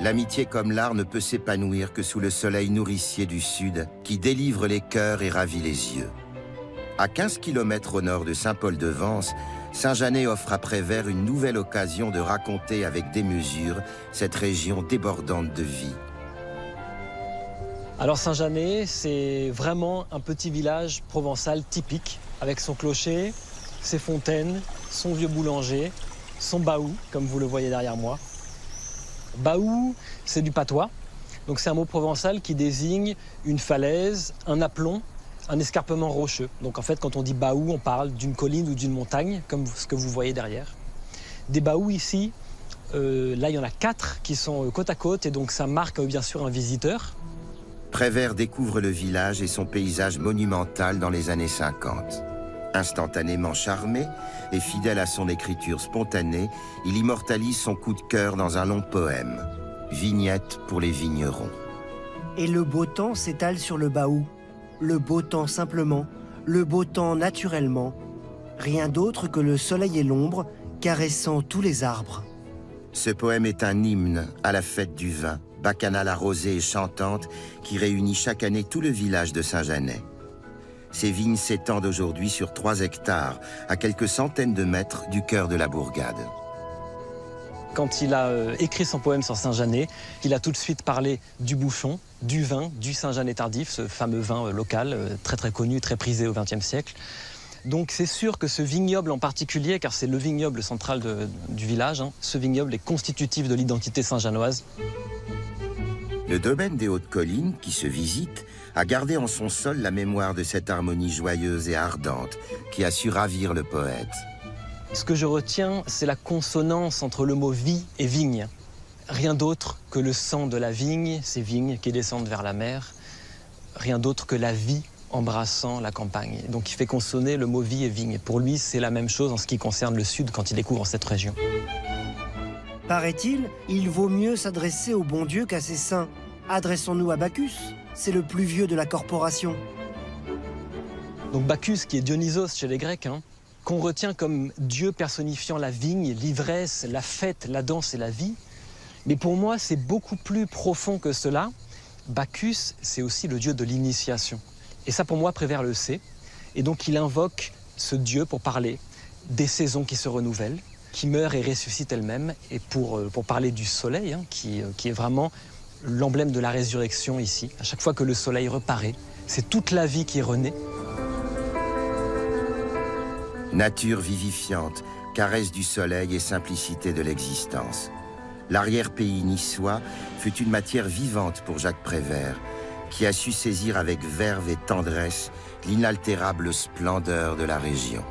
L'amitié comme l'art ne peut s'épanouir que sous le soleil nourricier du sud qui délivre les cœurs et ravit les yeux. À 15 km au nord de Saint-Paul-de-Vence, Saint-Janet offre à Prévert une nouvelle occasion de raconter avec démesure cette région débordante de vie. Alors Saint-Janet, c'est vraiment un petit village provençal typique, avec son clocher, ses fontaines, son vieux boulanger, son baou, comme vous le voyez derrière moi. Baou, c'est du patois, donc c'est un mot provençal qui désigne une falaise, un aplomb, un escarpement rocheux. Donc en fait, quand on dit baou, on parle d'une colline ou d'une montagne, comme ce que vous voyez derrière. Des baous ici, là il y en a 4 qui sont côte à côte, et donc ça marque bien sûr un visiteur. Prévert découvre le village et son paysage monumental dans les années 50. Instantanément charmé et fidèle à son écriture spontanée, il immortalise son coup de cœur dans un long poème, Vignette pour les vignerons. Et le beau temps s'étale sur le baou. Le beau temps simplement, le beau temps naturellement. Rien d'autre que le soleil et l'ombre caressant tous les arbres. Ce poème est un hymne à la fête du vin, bacchanale arrosée et chantante qui réunit chaque année tout le village de Saint-Janet. Ces vignes s'étendent aujourd'hui sur 3 hectares, à quelques centaines de mètres du cœur de la bourgade. Quand il a écrit son poème sur Saint-Janet, il a tout de suite parlé du bouchon, du vin, du Saint-Janet tardif, ce fameux vin local, très très connu, très prisé au XXe siècle. Donc c'est sûr que ce vignoble en particulier, car c'est le vignoble central du village, ce vignoble est constitutif de l'identité saint-janoise. Le domaine des Hautes-Collines, qui se visite, a gardé en son sol la mémoire de cette harmonie joyeuse et ardente qui a su ravir le poète. Ce que je retiens, c'est la consonance entre le mot vie et vigne. Rien d'autre que le sang de la vigne, ces vignes qui descendent vers la mer. Rien d'autre que la vie embrassant la campagne. Donc il fait consonner le mot vie et vigne. Pour lui, c'est la même chose en ce qui concerne le sud quand il découvre cette région. Paraît-il, il vaut mieux s'adresser au bon Dieu qu'à ses saints. Adressons-nous à Bacchus, c'est le plus vieux de la corporation. Donc Bacchus, qui est Dionysos chez les Grecs, qu'on retient comme Dieu personnifiant la vigne, l'ivresse, la fête, la danse et la vie. Mais pour moi, c'est beaucoup plus profond que cela. Bacchus, c'est aussi le dieu de l'initiation. Et ça, pour moi, Prévert le sait. Et donc, il invoque ce dieu pour parler des saisons qui se renouvellent, qui meurent et ressuscitent elles-mêmes, et pour parler du soleil, qui est vraiment l'emblème de la résurrection ici. À chaque fois que le soleil reparaît, c'est toute la vie qui renaît. Nature vivifiante, caresse du soleil et simplicité de l'existence. L'arrière-pays niçois fut une matière vivante pour Jacques Prévert, qui a su saisir avec verve et tendresse l'inaltérable splendeur de la région.